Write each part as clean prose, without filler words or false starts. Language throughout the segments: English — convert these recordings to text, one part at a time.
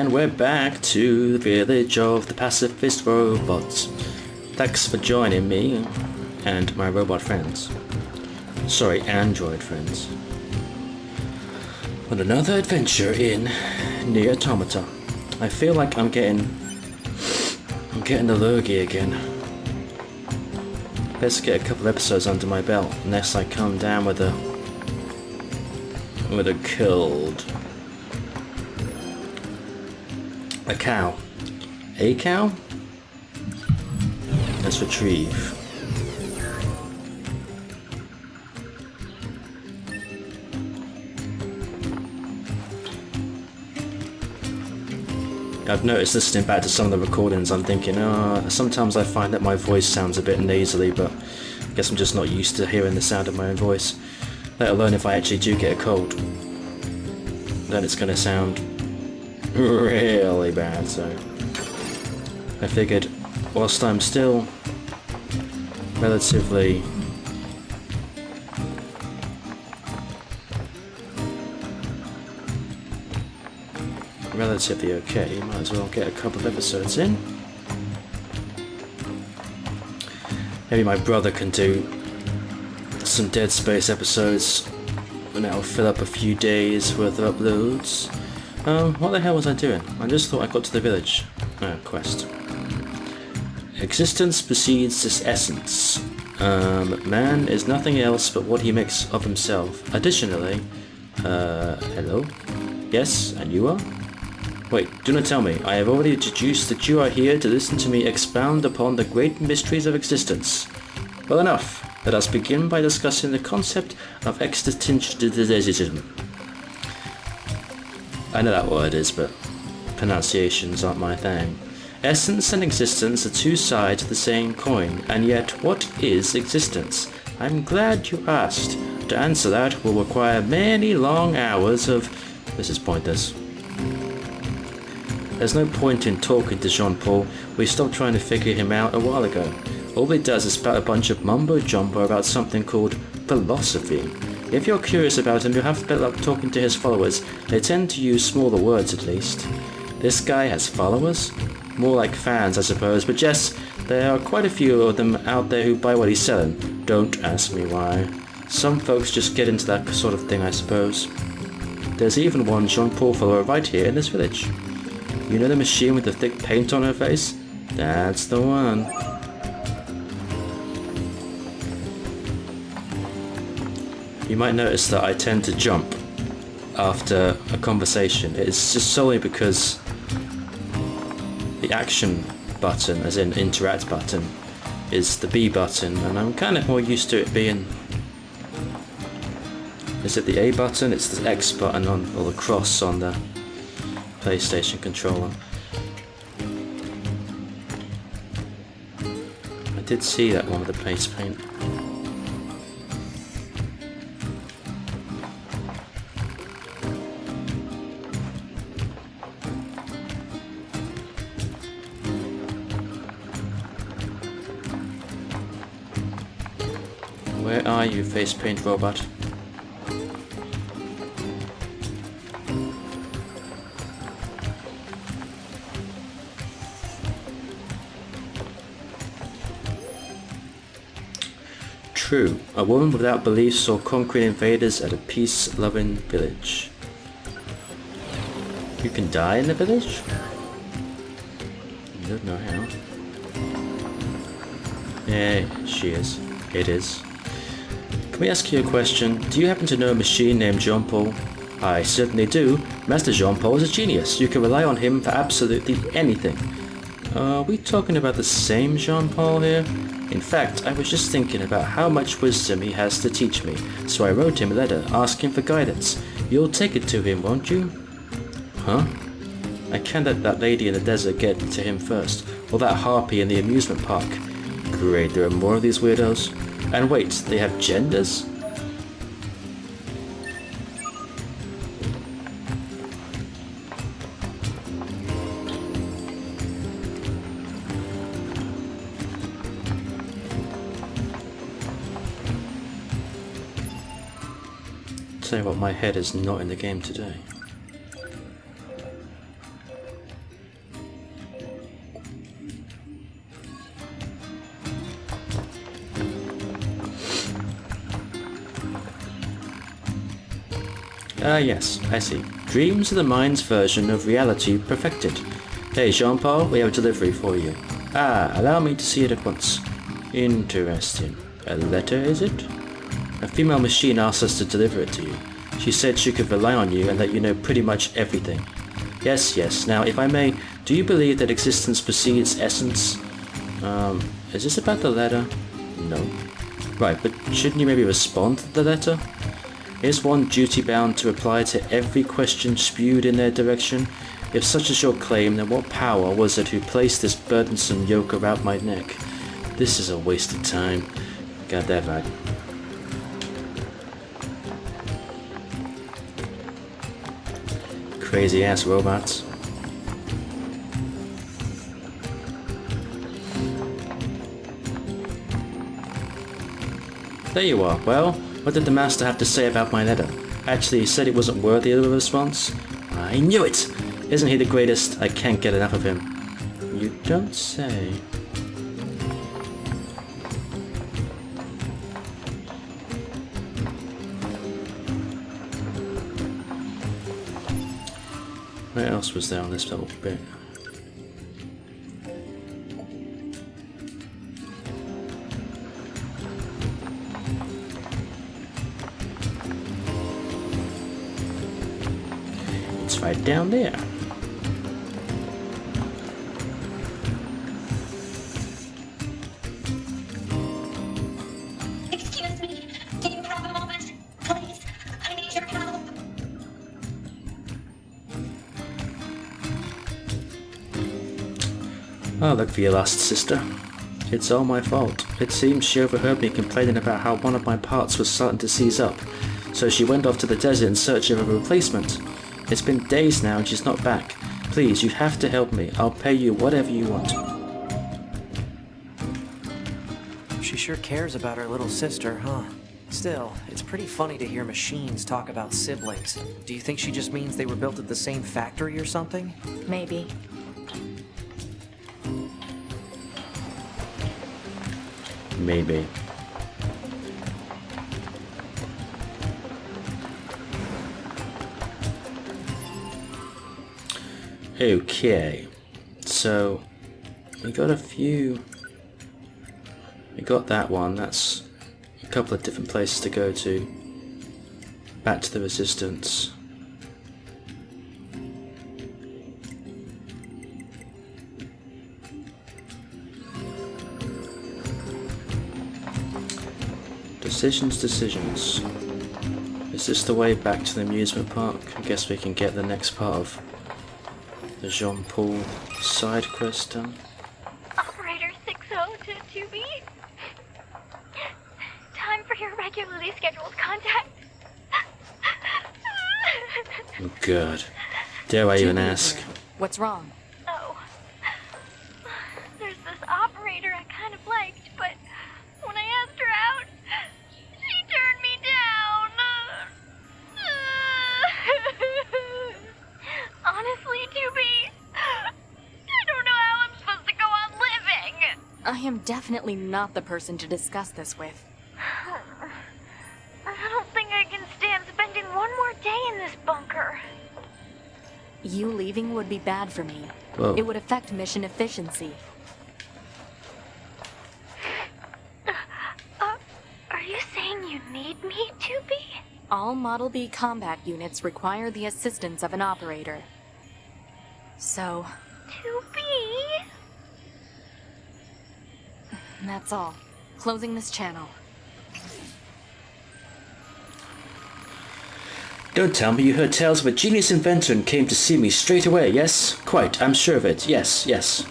And we're back to the village of the pacifist robots. Thanks for joining me and my robot friends. Sorry, android friends. On another adventure in NieR Automata. I feel like I'm getting the lurgy again. Let's get a couple episodes under my belt unless I come down with a cold. A cow. A cow? Let's retrieve. I've noticed listening back to some of the recordings, I'm thinking, sometimes I find that my voice sounds a bit nasally, but I guess I'm just not used to hearing the sound of my own voice. Let alone if I actually do get a cold. Then it's going to sound really bad, so I figured whilst I'm still relatively okay, might as well get a couple of episodes in. Maybe my brother can do some Dead Space episodes and that'll fill up a few days worth of uploads. What the hell was I doing? I just thought I got to the village. Quest. Existence precedes its essence. Man is nothing else but what he makes of himself. Additionally, hello? Yes, and you are? Wait, do not tell me. I have already deduced that you are here to listen to me expound upon the great mysteries of existence. Well enough. Let us begin by discussing the concept of existentialism. I know that word is, but pronunciations aren't my thing. Essence and existence are two sides of the same coin, and yet what is existence? I'm glad you asked. To answer that will require many long hours of... This is pointless. There's no point in talking to Jean-Paul. We stopped trying to figure him out a while ago. All he does is spout a bunch of mumbo-jumbo about something called philosophy. If you're curious about him, you'll have to better luck talking to his followers. They tend to use smaller words at least. This guy has followers? More like fans, I suppose, but yes, there are quite a few of them out there who buy what he's selling. Don't ask me why. Some folks just get into that sort of thing, I suppose. There's even one Jean-Paul follower right here in this village. You know the machine with the thick paint on her face? That's the one. You might notice that I tend to jump after a conversation. It's just solely because the action button, as in interact button, is the B button, and I'm kind of more used to it being... Is it the A button? It's the X button on, or the cross on the PlayStation controller. I did see that one with the face paint. Where are you, face paint robot? True, a woman without beliefs saw concrete invaders at a peace-loving village. You can die in the village? I don't know how. Yeah, she is. It is. Can we ask you a question? Do you happen to know a machine named Jean-Paul? I certainly do. Master Jean-Paul is a genius. You can rely on him for absolutely anything. Are we talking about the same Jean-Paul here? In fact, I was just thinking about how much wisdom he has to teach me, so I wrote him a letter asking for guidance. You'll take it to him, won't you? Huh? I can't let that lady in the desert get to him first, or that harpy in the amusement park. Great, there are more of these weirdos. And wait, they have genders? Tell you what, my head is not in the game today. Ah, yes, I see. Dreams are the mind's version of reality perfected. Hey, Jean-Paul, we have a delivery for you. Ah, allow me to see it at once. Interesting. A letter, is it? A female machine asked us to deliver it to you. She said she could rely on you and that you know pretty much everything. Yes, yes. Now, if I may, do you believe that existence precedes essence? Is this about the letter? No. Right, but shouldn't you maybe respond to the letter? Is one duty-bound to reply to every question spewed in their direction? If such is your claim, then what power was it who placed this burdensome yoke about my neck? This is a waste of time. Got that right. Crazy-ass robots. There you are. Well, what did the master have to say about my letter? Actually, he said it wasn't worthy of a response. I knew it! Isn't he the greatest? I can't get enough of him. You don't say. Where else was there on this little bit? It's right down there. Excuse me, do you have a moment? Please, I need your help. Oh, look for your lost sister. It's all my fault. It seems she overheard me complaining about how one of my parts was starting to seize up, so she went off to the desert in search of a replacement. It's been days now and she's not back. Please, you have to help me. I'll pay you whatever you want. She sure cares about her little sister, huh? Still, it's pretty funny to hear machines talk about siblings. Do you think she just means they were built at the same factory or something? Maybe. Maybe. Okay, so we got a few. We got that one. That's a couple of different places to go to. Back to the Resistance. Decisions. Is this the way back to the amusement park? I guess we can get the next part of the Jean-Paul side quest done. Operator 6022B. Time for your regularly scheduled contact. Oh God. Dare I even ask? What's wrong? Oh. There's this operator I kind of liked, but when I asked her out, she turned me down. Honestly, 2B, I don't know how I'm supposed to go on living. I am definitely not the person to discuss this with. I don't think I can stand spending one more day in this bunker. You leaving would be bad for me. Whoa. It would affect mission efficiency. Are you saying you need me, 2B? All Model B combat units require the assistance of an operator. So, 2B? that's all. Closing this channel. Don't tell me you heard tales of a genius inventor and came to see me straight away, yes? Quite, I'm sure of it, yes.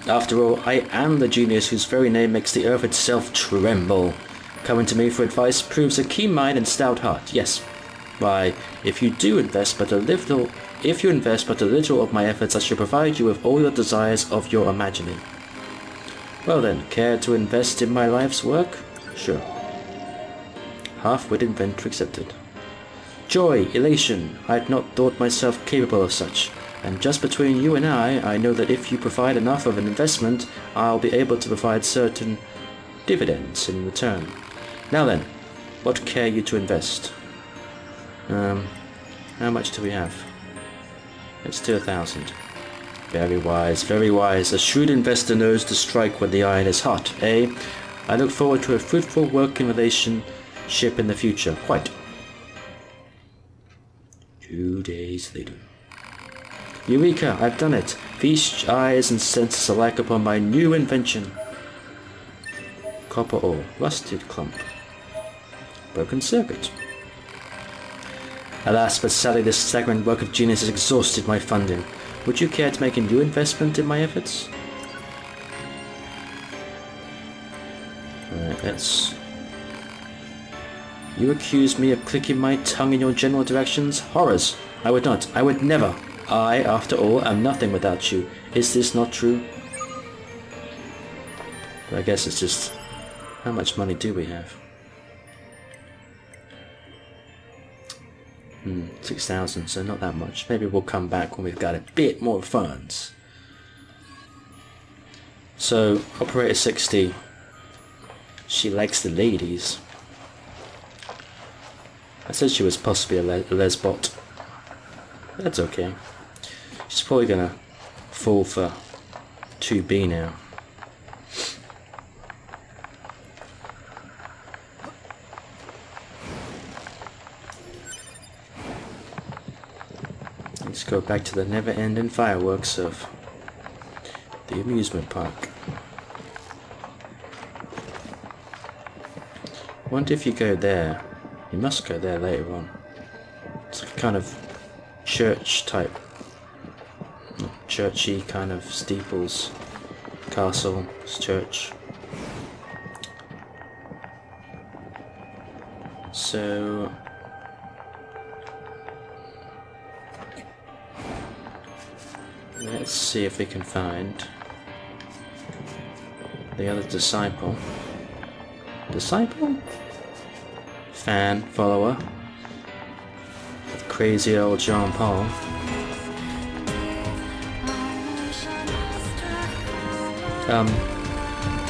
After all, I am the genius whose very name makes the earth itself tremble. Coming to me for advice proves a keen mind and stout heart, yes. Why, if you invest but a little of my efforts, I shall provide you with all your desires of your imagining. Well then, care to invest in my life's work? Sure. Half-wit inventor accepted. Joy, elation, I had not thought myself capable of such, and just between you and I know that if you provide enough of an investment, I'll be able to provide certain dividends in return. Now then, what care you to invest? How much do we have? It's 2,000. Very wise, very wise. A shrewd investor knows to strike when the iron is hot, eh? I look forward to a fruitful working relationship in the future. Quite. 2 days later. Eureka! I've done it! Feast eyes and senses alike upon my new invention. Copper ore. Rusted clump. Broken circuit. Alas, but sadly this staggering work of genius has exhausted my funding. Would you care to make a new investment in my efforts? Alright, let's... You accuse me of clicking my tongue in your general directions? Horrors! I would not. I would never. I, after all, am nothing without you. Is this not true? I guess it's just... How much money do we have? 6,000, so not that much. Maybe we'll come back when we've got a bit more funds. So, Operator 60. She likes the ladies. I said she was possibly a lesbot. That's okay. She's probably gonna fall for 2B now. Let's go back to the never-ending fireworks of the amusement park. Wonder if you go there. You must go there later on. It's like a kind of church type, churchy kind of steeples, castle, church. So let's see if we can find the other disciple. Disciple? Fan, follower. Crazy old Jean Paul.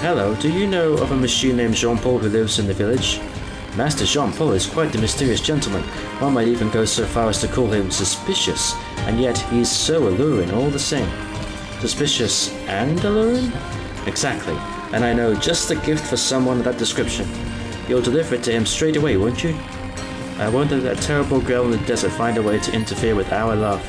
Hello, do you know of a machine named Jean Paul who lives in the village? Master Jean Paul is quite the mysterious gentleman. One might even go so far as to call him suspicious, and yet he's so alluring all the same. Suspicious and alluring? Exactly, and I know just the gift for someone of that description. You'll deliver it to him straight away, won't you? I won't let that terrible girl in the desert find a way to interfere with our love.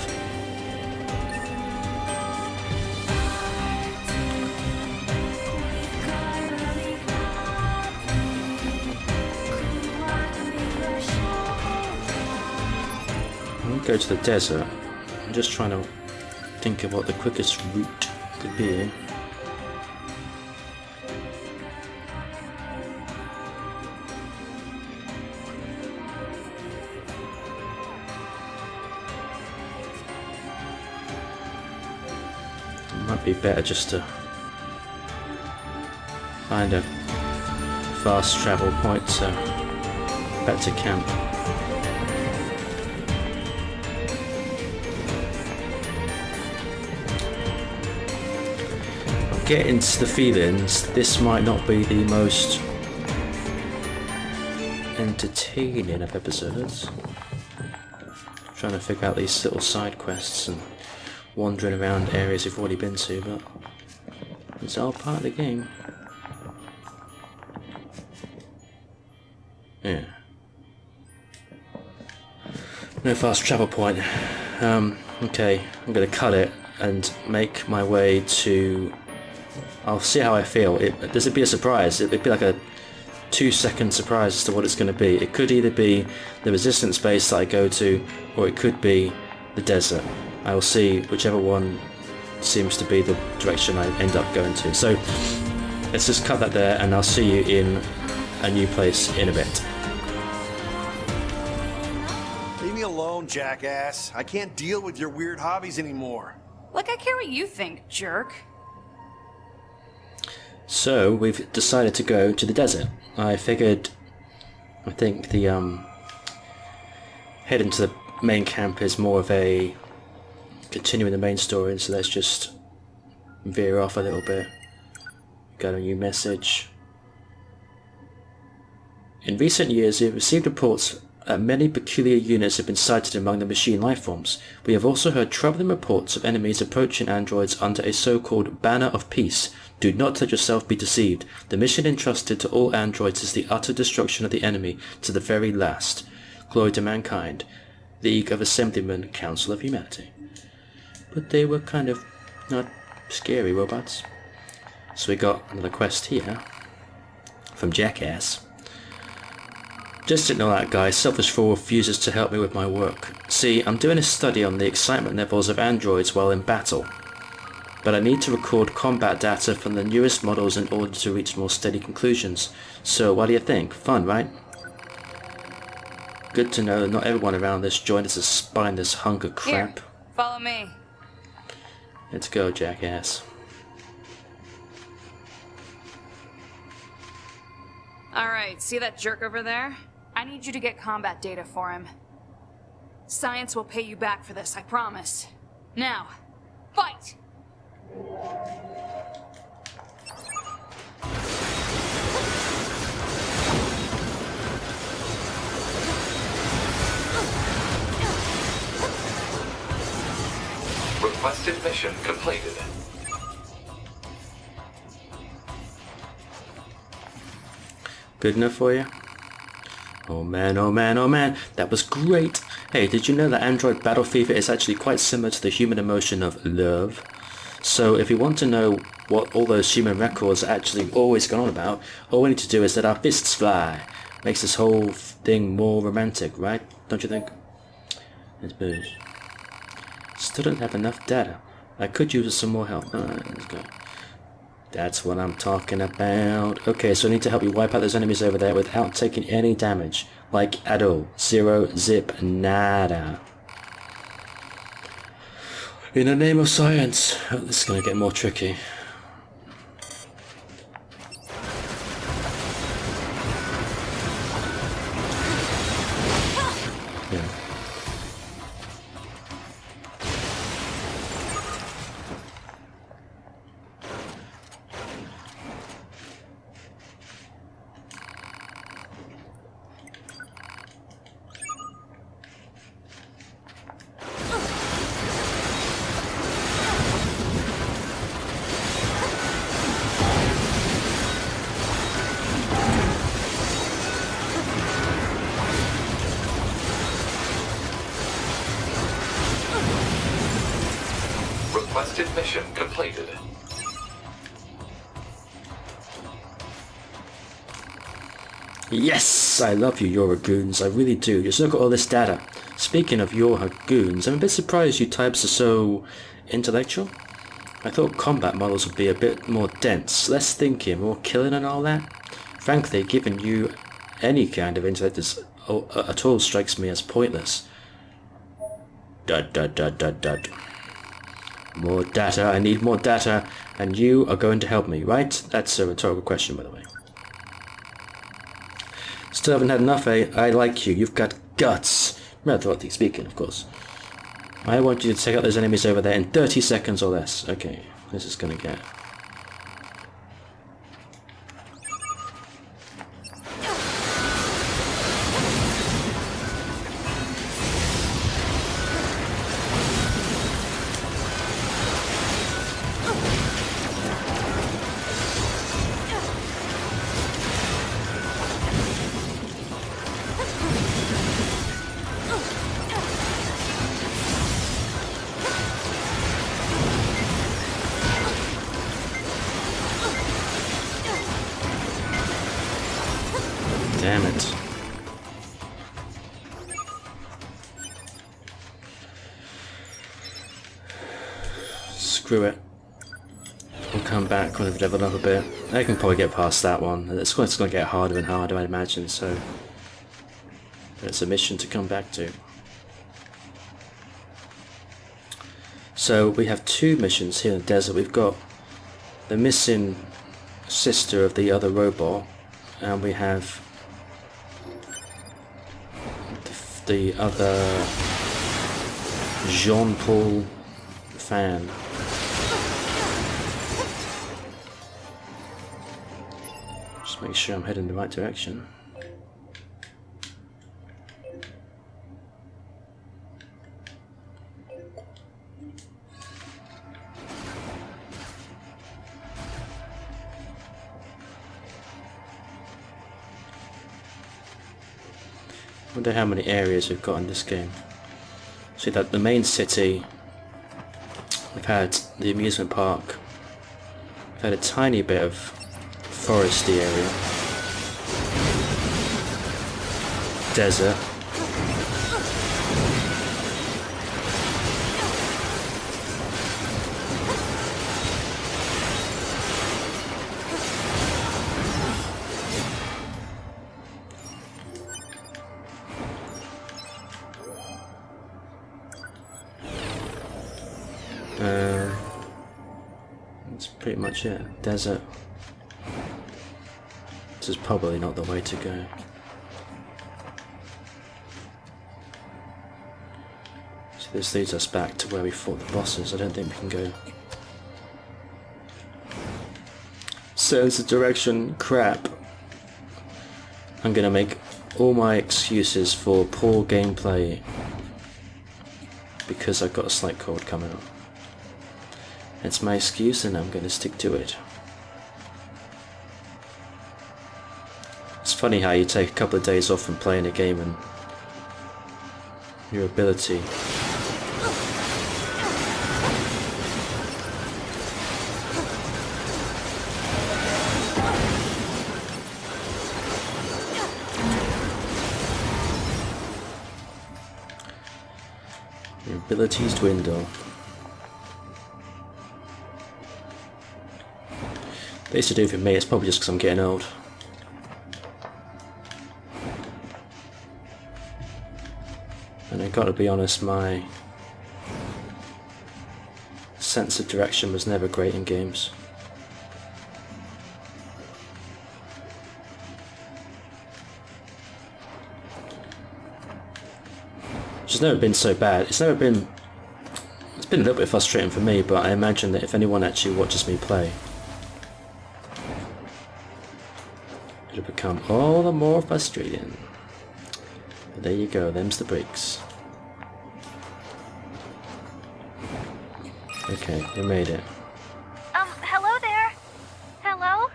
I'll go to the desert. I'm just trying to think of what the quickest route could be. Might be better just to find a fast travel point, so back to camp. I'm getting to the feelings this might not be the most entertaining of episodes. Trying to figure out these little side quests and wandering around areas we've already been to, but it's all part of the game. Yeah. No fast travel point. Okay, I'm gonna cut it and make my way to... I'll see how I feel. This would be a surprise. It'd be like a 2-second surprise as to what it's going to be. It could either be the resistance base that I go to, or it could be the desert. I will see whichever one seems to be the direction I end up going to. So let's just cut that there, and I'll see you in a new place in a bit. Leave me alone, jackass. I can't deal with your weird hobbies anymore. Look, I care what you think, jerk. So we've decided to go to the desert. I think the heading to the main camp is more of a continuing the main story, so let's just veer off a little bit. Got a new message. In recent years, we have received reports many peculiar units have been sighted among the machine lifeforms. We have also heard troubling reports of enemies approaching androids under a so-called banner of peace. Do not let yourself be deceived. The mission entrusted to all androids is the utter destruction of the enemy to the very last. Glory to mankind. League of Assemblymen, Council of Humanity. But they were kind of not scary robots. So we got another quest here from Jackass. Just didn't know that guy, selfish fool, refuses to help me with my work. See, I'm doing a study on the excitement levels of androids while in battle. But I need to record combat data from the newest models in order to reach more steady conclusions. So what do you think? Fun, right? Good to know that not everyone around this joint is a spineless hunk of crap. Here, follow me. Let's go, Jackass. Alright, see that jerk over there? I need you to get combat data for him. Science will pay you back for this, I promise. Now, fight! Requested mission completed. Good enough for you? Oh man, oh man, oh man, that was great! Hey, did you know that android battle fever is actually quite similar to the human emotion of love? So if you want to know what all those human records are actually always going on about, all we need to do is let our fists fly. Makes this whole thing more romantic, right? Don't you think? Let's move. Still don't have enough data. I could use some more help. Alright, let's go. That's what I'm talking about. Okay, so I need to help you wipe out those enemies over there without taking any damage. Like at all. Zero, zip, nada. In the name of science. Oh, this is going to get more tricky. Yeah. Requested mission completed. Yes! I love you, Your goons. I really do. Just look at all this data. Speaking of Your goons, I'm a bit surprised you types are so intellectual. I thought combat models would be a bit more dense, less thinking, more killing and all that. Frankly, giving you any kind of intellect at all strikes me as pointless. Dud dud dud dud dud. More data, I need more data, and you are going to help me, right? That's a rhetorical question, by the way. Still haven't had enough, eh? I like you, you've got guts. Metaphorically speaking, of course. I want you to take out those enemies over there in 30 seconds or less. Okay, this is gonna get... Damn it. Screw it. We'll come back when we've leveled up a bit. I can probably get past that one. It's going to get harder and harder, I'd imagine, so... It's a mission to come back to. So we have two missions here in the desert. We've got the missing sister of the other robot, and we have the other Jean-Paul fan. Just make sure I'm heading in the right direction. Wonder how many areas we've got in this game. See that the main city, we've had the amusement park, we've had a tiny bit of foresty area, desert, that's pretty much it. Desert. This is probably not the way to go. So this leads us back to where we fought the bosses. I don't think we can go. Sense of direction, crap. I'm gonna make all my excuses for poor gameplay because I've got a slight cold coming up. It's my excuse and I'm gonna stick to it. It's funny how you take a couple of days off from playing a game and your ability abilities dwindle. They used to do for me, it's probably just because I'm getting old. And I gotta be honest, my sense of direction was never great in games. It's never been so bad. It's been a little bit frustrating for me, but I imagine that if anyone actually watches me play, it'll become all the more frustrating. But there you go, them's the breaks. Okay, we made it. Hello there? Hello?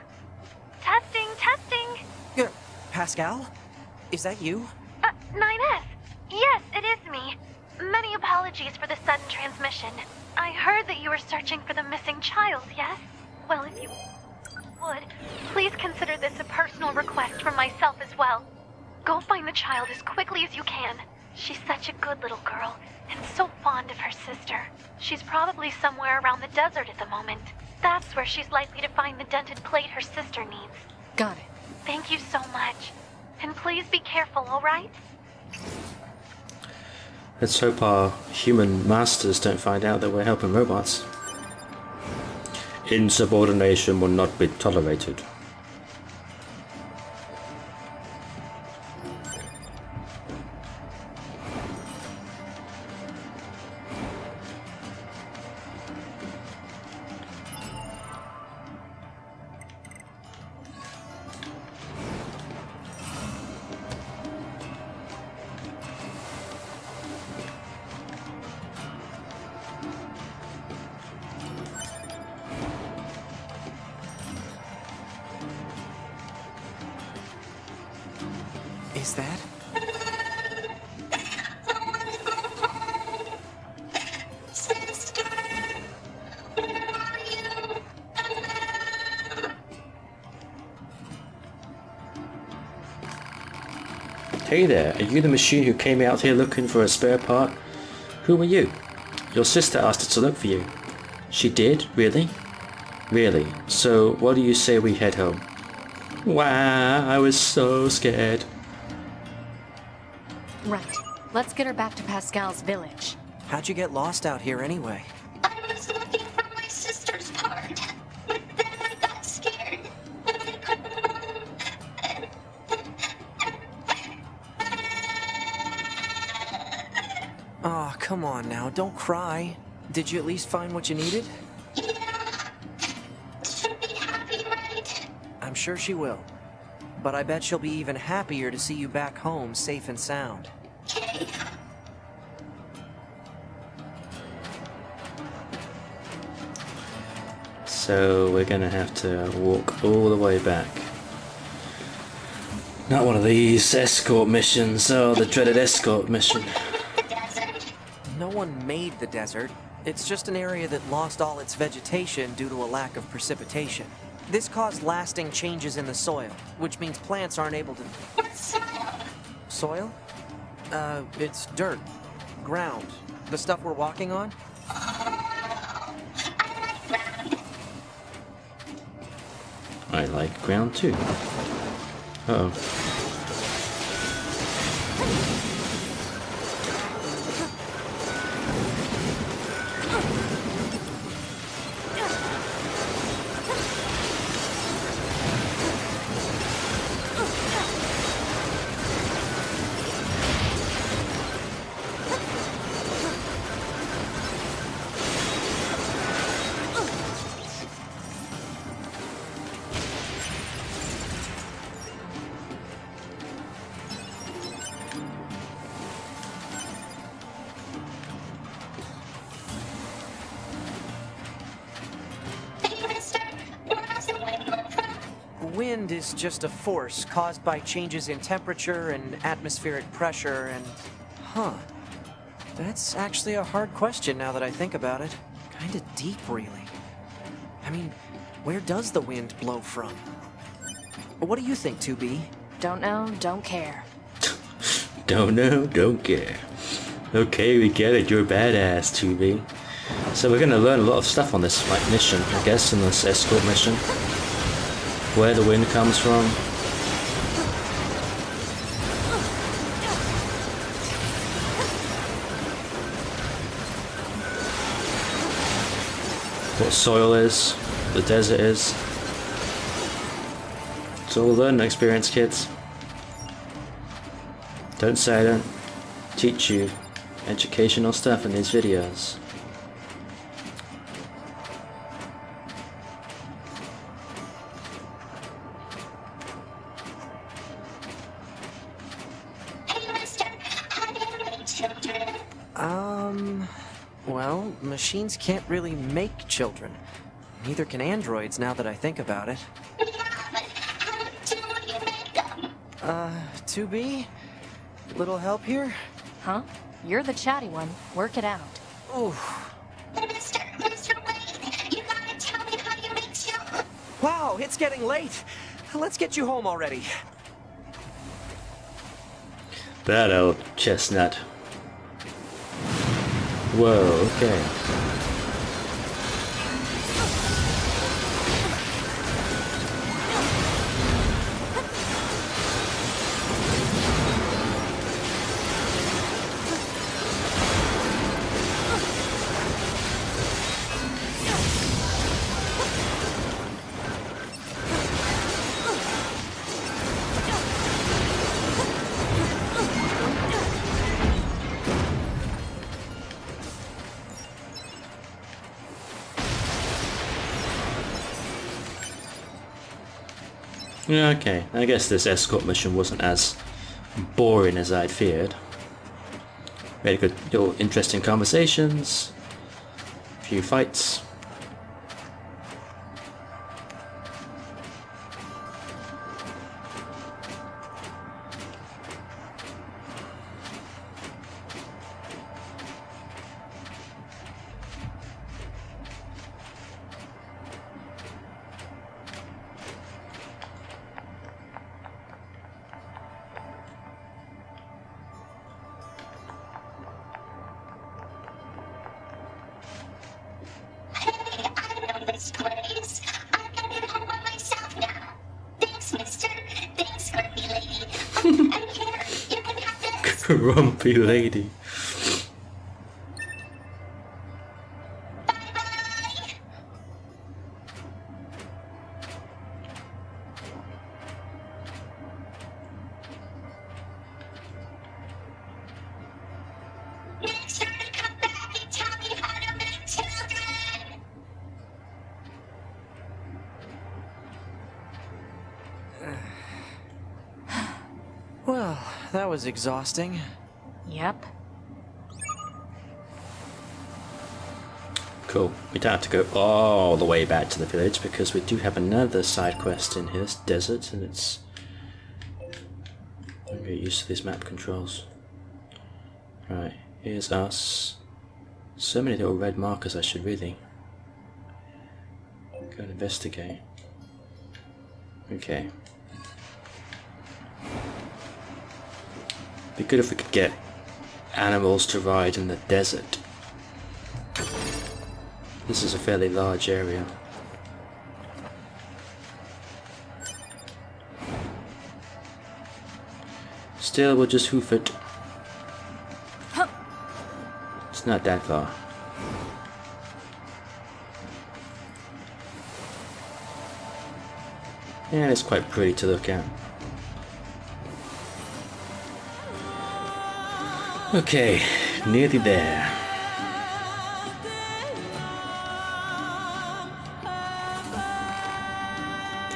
Testing, testing. Pascal? Is that you? 9S. Yes, it is me. Many apologies for the sudden transmission. I heard that you were searching for the missing child, yes? Well, if you would, please consider this a personal request from myself as well. Go find the child as quickly as you can. She's such a good little girl, and so fond of her sister. She's probably somewhere around the desert at the moment. That's where she's likely to find the dented plate her sister needs. Got it. Thank you so much. And please be careful, alright? Let's hope our human masters don't find out that we're helping robots. Insubordination will not be tolerated. Is that? Hey there, are you the machine who came out here looking for a spare part? Who are you? Your sister asked us to look for you. She did? Really? Really? So what do you say we head home? Wow, I was so scared. Right. Let's get her back to Pascal's village. How'd you get lost out here anyway? I was looking for my sister's part, but then I got scared. Aw, come on now, don't cry. Did you at least find what you needed? Yeah. She'll be happy, right? I'm sure she will. But I bet she'll be even happier to see you back home safe and sound. Okay. So we're gonna have to walk all the way back. Not one of these escort missions. Oh, the dreaded escort mission. The desert. No one made the desert. It's just an area that lost all its vegetation due to a lack of precipitation. This caused lasting changes in the soil, which means plants aren't able to... What's soil? Soil? It's dirt. Ground. The stuff we're walking on? I like ground. I like ground too. Uh-oh. Hey, mister, where does the wind come from? Wind is just a force caused by changes in temperature and atmospheric pressure and... Huh. That's actually a hard question now that I think about it. Kinda deep, really. I mean, where does the wind blow from? What do you think, 2B? Don't know, don't care. Don't know, don't care. Okay, we get it, you're badass, 2B. So we're gonna learn a lot of stuff on this mission, I guess, in this escort mission. Where the wind comes from. What soil is, the desert is. It's all learning experience, kids. Don't say I don't teach you educational stuff in these videos. Hey, mister, how do you make children? Well, machines can't really make children. Neither can androids now that I think about it. Yeah, but how do you make them? 2B? Little help here? Huh? You're the chatty one. Work it out. Ooh. Mister, wait. You gotta tell me how you make children. Wow, it's getting late. Let's get you home already. That old chestnut. Whoa, okay. Okay, I guess this escort mission wasn't as boring as I'd feared. We had good, little interesting conversations, a few fights. Hey, I know this place. I can get home by myself now. Thanks, mister. Thanks, grumpy lady. And here, you can have this. Grumpy lady. Bye-bye. Make sure to come back and tell me how to make children. Well, that was exhausting. Yep. Cool. We don't have to go all the way back to the village because we do have another side quest in here, this desert, and it's Get used to these map controls. Right, here's us. So many little red markers I should really go and investigate. Okay. Be good if we could get animals to ride in the desert. This is a fairly large area. Still, we'll just hoof it. It's not that far. And it's quite pretty to look at. Okay, nearly there.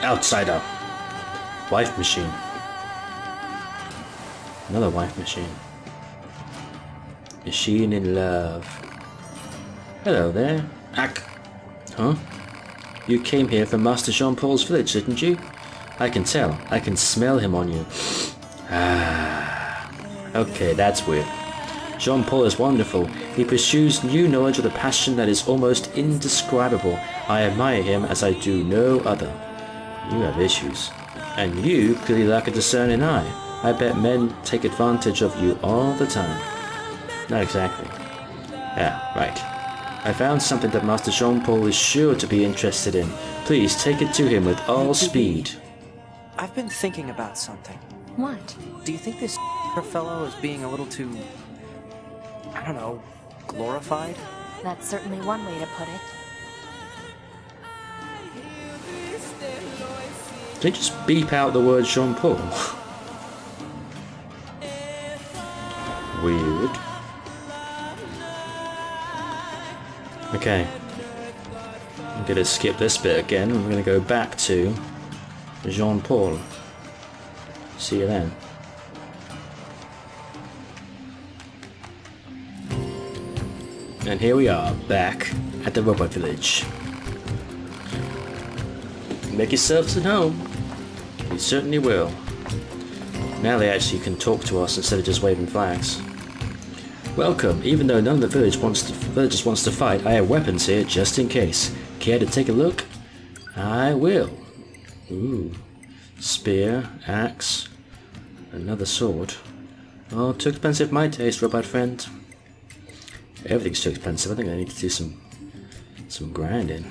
Outsider. Wife machine. Another wife machine. Machine in love. Hello there. Ack. Huh? You came here from Master Jean-Paul's village, didn't you? I can tell. I can smell him on you. Ah. Okay, that's weird. Jean-Paul is wonderful. He pursues new knowledge with a passion that is almost indescribable. I admire him as I do no other. You have issues. And you clearly lack a discerning eye. I bet men take advantage of you all the time. Not exactly. Yeah, right. I found something that Master Jean-Paul is sure to be interested in. Please take it to him with all speed. I've been thinking about something. What? Do you think this fellow is being a little too, I don't know, glorified? That's certainly one way to put it. Did they just beep out the word Jean-Paul? Weird. Okay. I'm gonna skip this bit again. I'm gonna go back to Jean-Paul. See you then. And here we are, back at the robot village. Make yourselves at home. You certainly will. Now they actually can talk to us instead of just waving flags. Welcome. Even though none of the villagers wants to fight, I have weapons here just in case. Care to take a look? I will. Ooh. Spear, axe, another sword. Oh, too expensive for my taste, robot friend. Everything's too expensive. I think I need to do some grinding.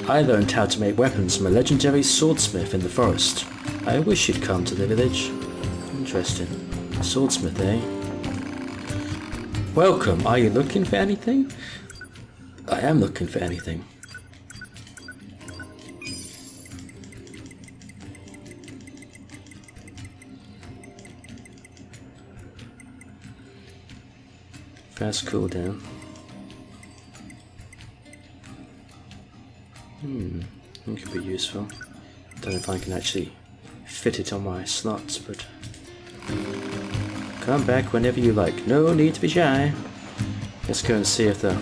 I learned how to make weapons from a legendary swordsmith in the forest. I wish you'd come to the village. Interesting. Swordsmith, eh? Welcome. Are you looking for anything? I am looking for anything. Fast cooldown. That could be useful. Don't know if I can actually fit it on my slots, but come back whenever you like. No need to be shy. Let's go and see if the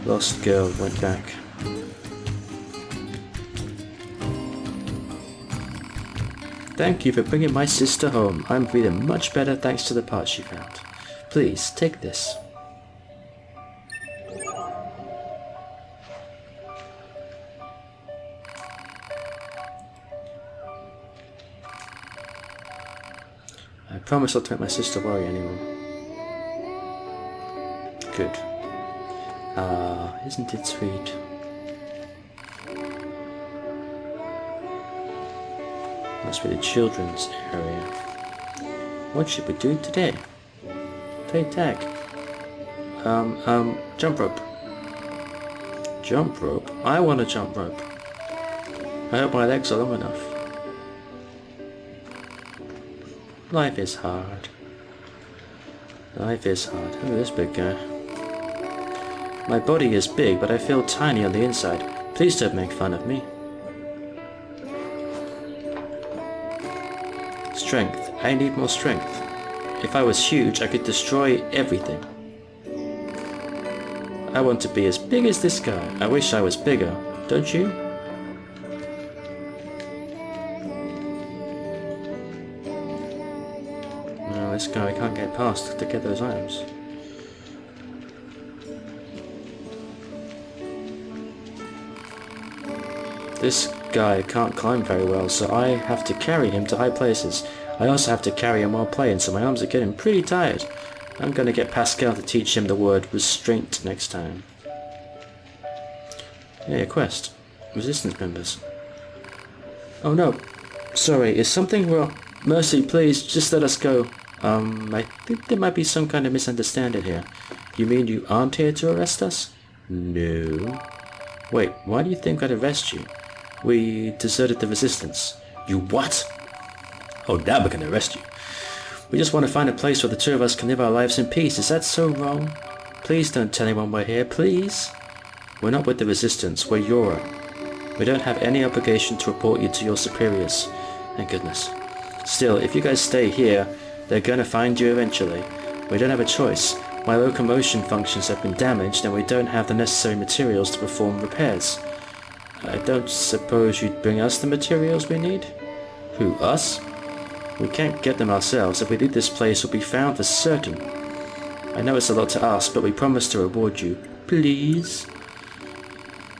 lost girl went back. Thank you for bringing my sister home. I'm feeling much better thanks to the parts she found. Please, take this. I promise not to make my sister worry anymore. Good. Isn't it sweet? Must be the children's area. What should we do today? Play tag. Jump rope. Jump rope? I want a jump rope. I hope my legs are long enough. Life is hard. Life is hard. Look at this big guy. My body is big, but I feel tiny on the inside. Please don't make fun of me. Strength. I need more strength. If I was huge, I could destroy everything. I want to be as big as this guy. I wish I was bigger, don't you? No, this guy can't get past to get those items. This guy can't climb very well, so I have to carry him to high places. I also have to carry him while playing, so my arms are getting pretty tired. I'm gonna get Pascal to teach him the word restraint next time. Hey, a quest. Resistance members. Oh no. Sorry, is something wrong? Mercy, please, just let us go. I think there might be some kind of misunderstanding here. You mean you aren't here to arrest us? No. Wait, why do you think I'd arrest you? We deserted the resistance. You what? Oh, now we're gonna arrest you. We just want to find a place where the two of us can live our lives in peace. Is that so wrong? Please don't tell anyone we're here, please. We're not with the resistance, we're Yora. We don't have any obligation to report you to your superiors. Thank goodness. Still, if you guys stay here, they're gonna find you eventually. We don't have a choice. My locomotion functions have been damaged and we don't have the necessary materials to perform repairs. I don't suppose you'd bring us the materials we need? Who, us? We can't get them ourselves. If we leave this place, we'll be found for certain. I know it's a lot to ask, but we promise to reward you. Please?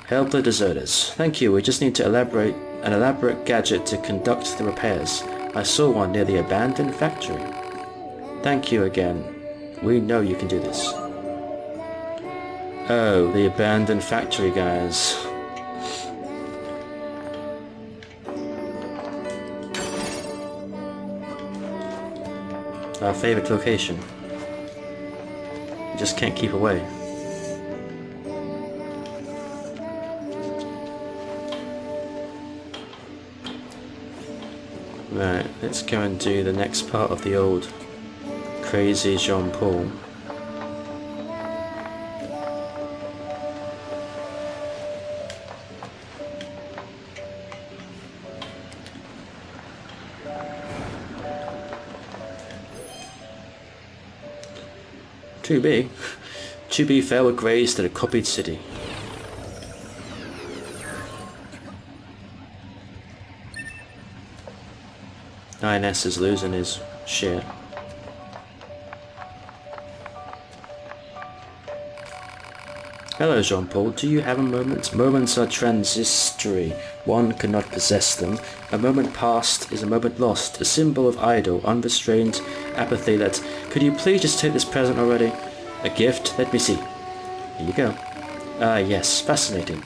Help the deserters. Thank you, we just need to elaborate an elaborate gadget to conduct the repairs. I saw one near the abandoned factory. Thank you again. We know you can do this. Oh, the abandoned factory, guys. Our favorite location. We just can't keep away. Right, let's go and do the next part of the old crazy Jean-Paul. Too big. To be fair, were grazed at a copied city. INS is losing his shit. Hello, Jean-Paul. Do you have a moment? Moments are transitory. One cannot possess them. A moment past is a moment lost. A symbol of idle, unrestrained apathy that... Could you please just take this present already? A gift? Let me see. Here you go. Ah, yes. Fascinating.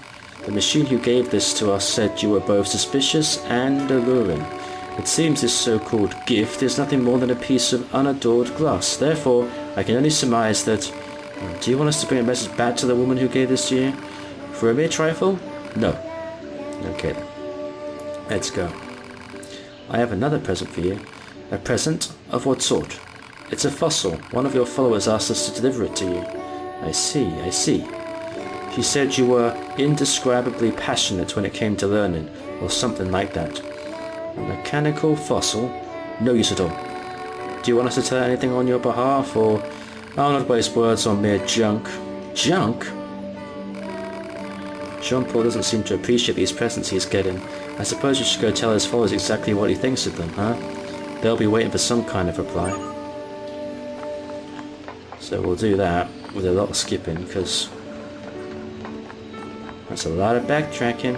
The machine who gave this to us said you were both suspicious and alluring. It seems this so-called gift is nothing more than a piece of unadored glass. Therefore, I can only surmise that... Do you want us to bring a message back to the woman who gave this to you? For a mere trifle? No. Okay then. Let's go. I have another present for you. A present? Of what sort? It's a fossil. One of your followers asked us to deliver it to you. I see, I see. She said you were indescribably passionate when it came to learning, or something like that. A mechanical fossil? No use at all. Do you want us to tell her anything on your behalf, or... I'll not waste words on mere junk. Junk? Jean-Paul doesn't seem to appreciate these presents he's getting. I suppose you should go tell his followers exactly what he thinks of them, huh? They'll be waiting for some kind of reply. So we'll do that with a lot of skipping, because that's a lot of backtracking.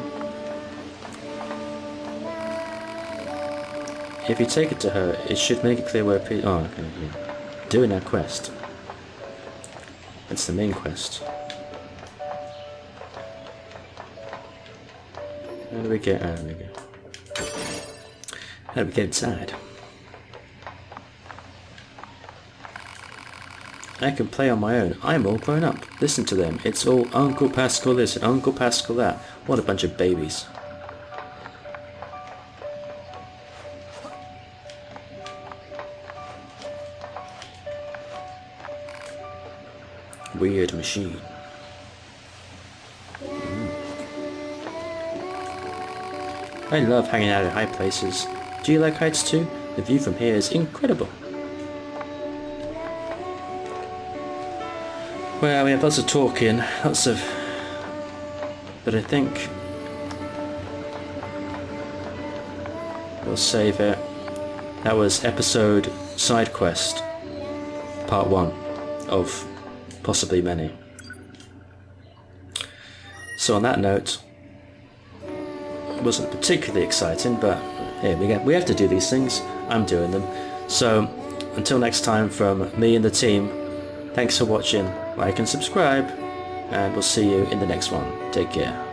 If you take it to her, it should make it clear where... Oh, okay, yeah. Doing that quest. It's the main quest. How do we get... there we go. How do we get inside? I can play on my own. I'm all grown up. Listen to them. It's all Uncle Pascal this and Uncle Pascal that. What a bunch of babies. Weird machine. I love hanging out at high places. Do you like heights too? The view from here is incredible. Well, we have lots of talking, lots of... But I think... we'll save it. That was episode side quest, part 1 of possibly many. So on that note, it wasn't particularly exciting, but here we have to do these things. I'm doing them. So until next time, from me and the team, thanks for watching, like and subscribe, and we'll see you in the next one. Take care.